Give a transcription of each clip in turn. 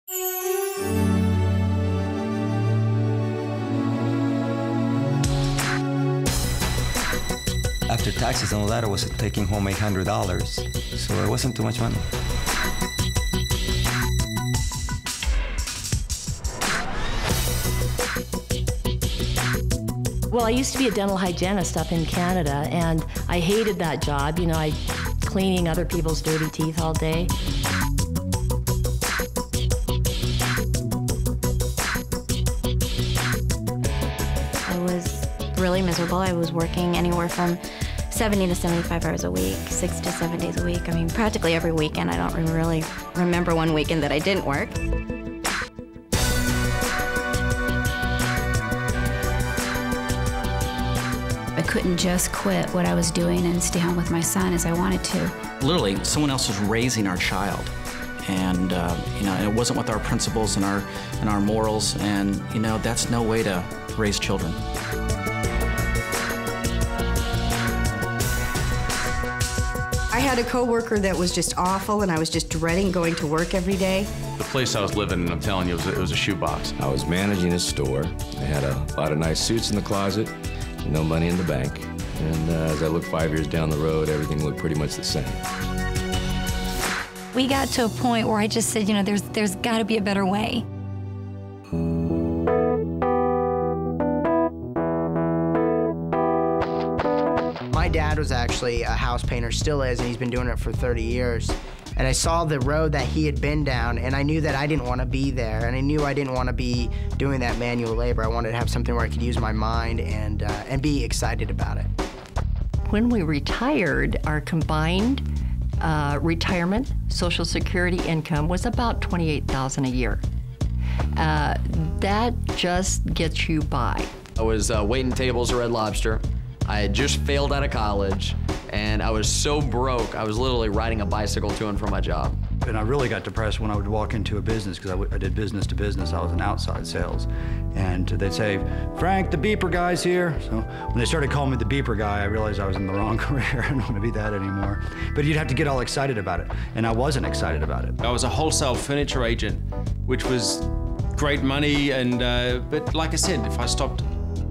After taxes and all that, I was taking home $800, so it wasn't too much money. Well, I used to be a dental hygienist up in Canada, and I hated that job. You know, I cleaning other people's dirty teeth all day. I was really miserable. I was working anywhere from 70 to 75 hours a week, 6 to 7 days a week. I mean, practically every weekend. I don't really remember one weekend that I didn't work. I couldn't just quit what I was doing and stay home with my son as I wanted to. Literally, someone else was raising our child. And, you know, it wasn't with our principles and our morals, and, you know, that's no way to raise children. I had a coworker that was just awful, and I was just dreading going to work every day. The place I was living in, I'm telling you, it was a shoebox. I was managing a store. I had a lot of nice suits in the closet, no money in the bank. And as I looked 5 years down the road, everything looked pretty much the same. We got to a point where I just said, you know, there's got to be a better way. My dad was actually a house painter, still is, and he's been doing it for 30 years. And I saw the road that he had been down, and I knew that I didn't want to be there, and I knew I didn't want to be doing that manual labor. I wanted to have something where I could use my mind and be excited about it. When we retired, our combined retirement Social Security income was about $28,000 a year. That just gets you by. I was waiting tables at Red Lobster. I had just failed out of college, and I was so broke, I was literally riding a bicycle to and from my job. And I really got depressed when I would walk into a business, because I did business to business. I was in outside sales. And they'd say, "Frank, the beeper guy's here." So when they started calling me the beeper guy, I realized I was in the wrong career. I don't want to be that anymore. But you'd have to get all excited about it, and I wasn't excited about it. I was a wholesale furniture agent, which was great money, and but like I said, if I stopped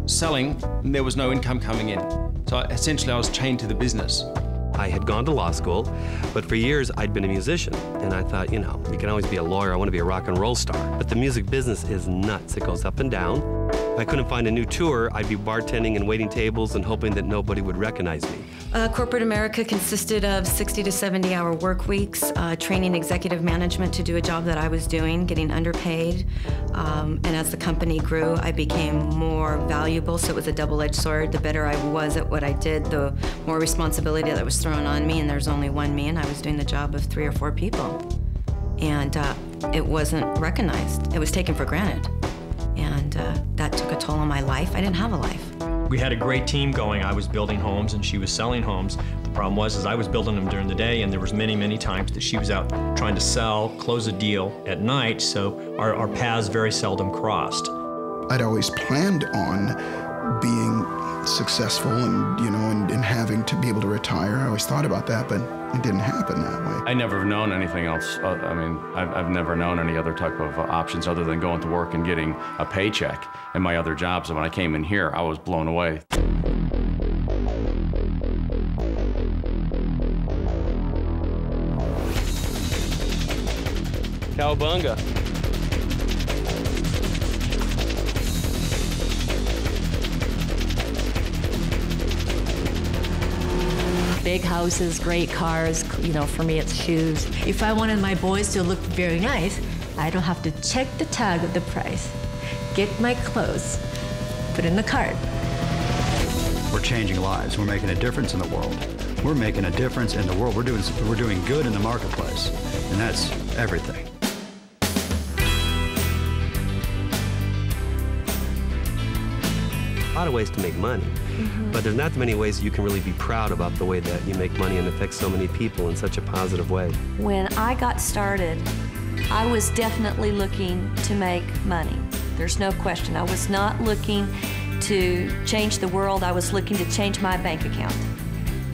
selling, there was no income coming in. So essentially I was chained to the business. I had gone to law school, but for years I'd been a musician. And I thought, you know, you can always be a lawyer, I want to be a rock and roll star. But the music business is nuts, it goes up and down. If I couldn't find a new tour, I'd be bartending and waiting tables and hoping that nobody would recognize me. Corporate America consisted of 60 to 70-hour work weeks, training executive management to do a job that I was doing, getting underpaid. And as the company grew, I became more valuable, so it was a double-edged sword. The better I was at what I did, the more responsibility that was thrown on me, and there's only one me, and I was doing the job of 3 or 4 people. And it wasn't recognized. It was taken for granted. And that took a toll on my life. I didn't have a life. We had a great team going. I was building homes and she was selling homes. The problem was I was building them during the day, and there was many, many times that she was out trying to sell, close a deal at night, so our paths very seldom crossed. I'd always planned on being successful and, you know, and having to be able to retire. I always thought about that, but it didn't happen that way. I never have known anything else. I mean, I've never known any other type of options other than going to work and getting a paycheck in my other jobs. And when I came in here, I was blown away. Cowabunga. Big houses, great cars, you know, for me it's shoes. If I wanted my boys to look very nice, I don't have to check the tag of the price. Get my clothes, put in the cart. We're changing lives. We're making a difference in the world. We're making a difference in the world. We're doing good in the marketplace, and that's everything. A lot of ways to make money, but there's not many ways you can really be proud about the way that you make money and affect so many people in such a positive way. When I got started, I was definitely looking to make money. There's no question. I was not looking to change the world. I was looking to change my bank account.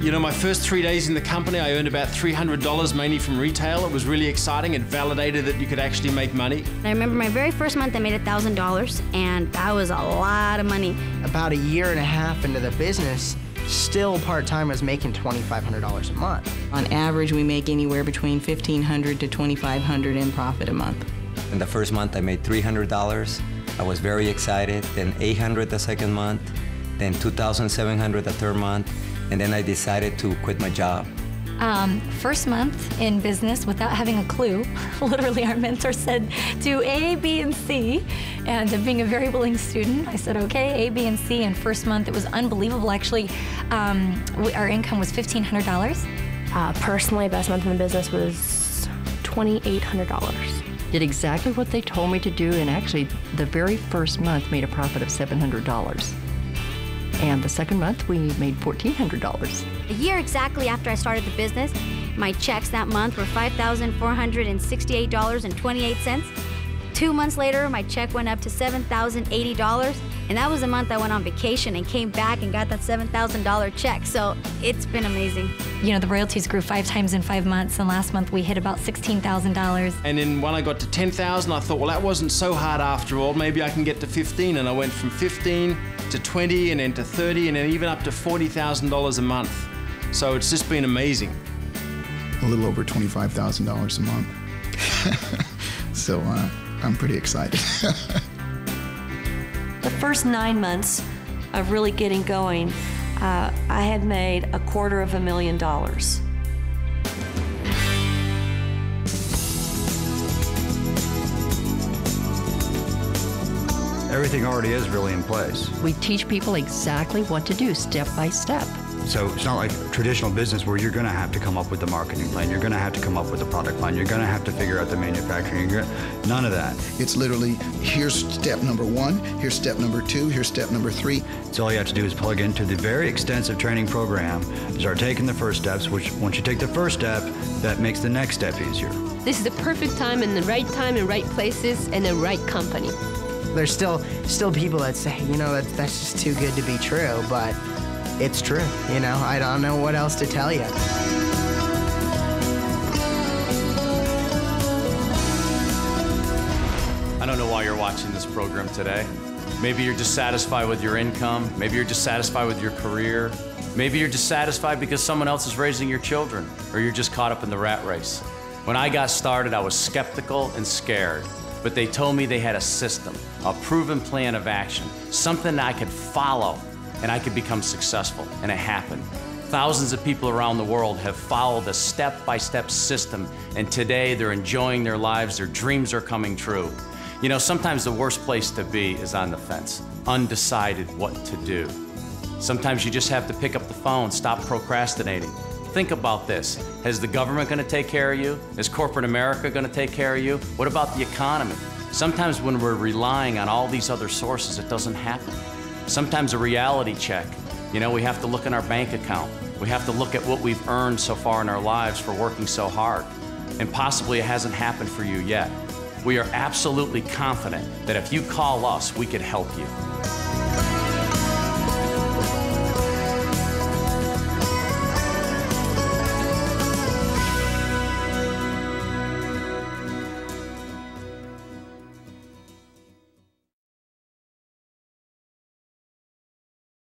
You know, my first 3 days in the company, I earned about $300, mainly from retail. It was really exciting. It validated that you could actually make money. I remember my very first month, I made $1,000, and that was a lot of money. About a year and a half into the business, still part-time was making $2,500 a month. On average, we make anywhere between $1,500 to $2,500 in profit a month. In the first month, I made $300. I was very excited. Then $800 the second month, then $2,700 the third month, and then I decided to quit my job. First month in business without having a clue. Literally, our mentor said, do A, B, and C. And being a very willing student, I said, okay, A, B, and C. And first month, it was unbelievable. Actually, our income was $1,500. Personally, best month in the business was $2,800. Did exactly what they told me to do, and actually, the very first month made a profit of $700. And the second month, we made $1,400. A year exactly after I started the business, my checks that month were $5,468.28. 2 months later, my check went up to $7,080, and that was the month I went on vacation and came back and got that $7,000 check. So it's been amazing. You know, the royalties grew 5 times in 5 months, and last month we hit about $16,000. And then when I got to 10,000, I thought, well, that wasn't so hard after all. Maybe I can get to 15, and I went from 15 to 20, and then to 30, and then even up to $40,000 a month. So it's just been amazing. A little over $25,000 a month. So I'm pretty excited. The first 9 months of really getting going, I had made $250,000. Everything already is really in place. We teach people exactly what to do, step by step. So it's not like traditional business where you're going to have to come up with the marketing plan, you're going to have to come up with the product plan, you're going to have to figure out the manufacturing. None of that. It's literally, here's step number 1, here's step number 2, here's step number 3. So all you have to do is plug into the very extensive training program, start taking the first steps, which once you take the first step, that makes the next step easier. This is the perfect time and the right places and the right company. There's still people that say, you know, that's just too good to be true, but it's true, you know? I don't know what else to tell you. I don't know why you're watching this program today. Maybe you're dissatisfied with your income. Maybe you're dissatisfied with your career. Maybe you're dissatisfied because someone else is raising your children, or you're just caught up in the rat race. When I got started, I was skeptical and scared, but they told me they had a system, a proven plan of action, something I could follow, and I could become successful, and it happened. Thousands of people around the world have followed a step-by-step system, and today they're enjoying their lives, their dreams are coming true. You know, sometimes the worst place to be is on the fence, undecided what to do. Sometimes you just have to pick up the phone, stop procrastinating. Think about this. Is the government gonna take care of you? Is corporate America gonna take care of you? What about the economy? Sometimes when we're relying on all these other sources, it doesn't happen. Sometimes a reality check. You know, we have to look in our bank account. We have to look at what we've earned so far in our lives for working so hard. And possibly it hasn't happened for you yet. We are absolutely confident that if you call us, we could help you.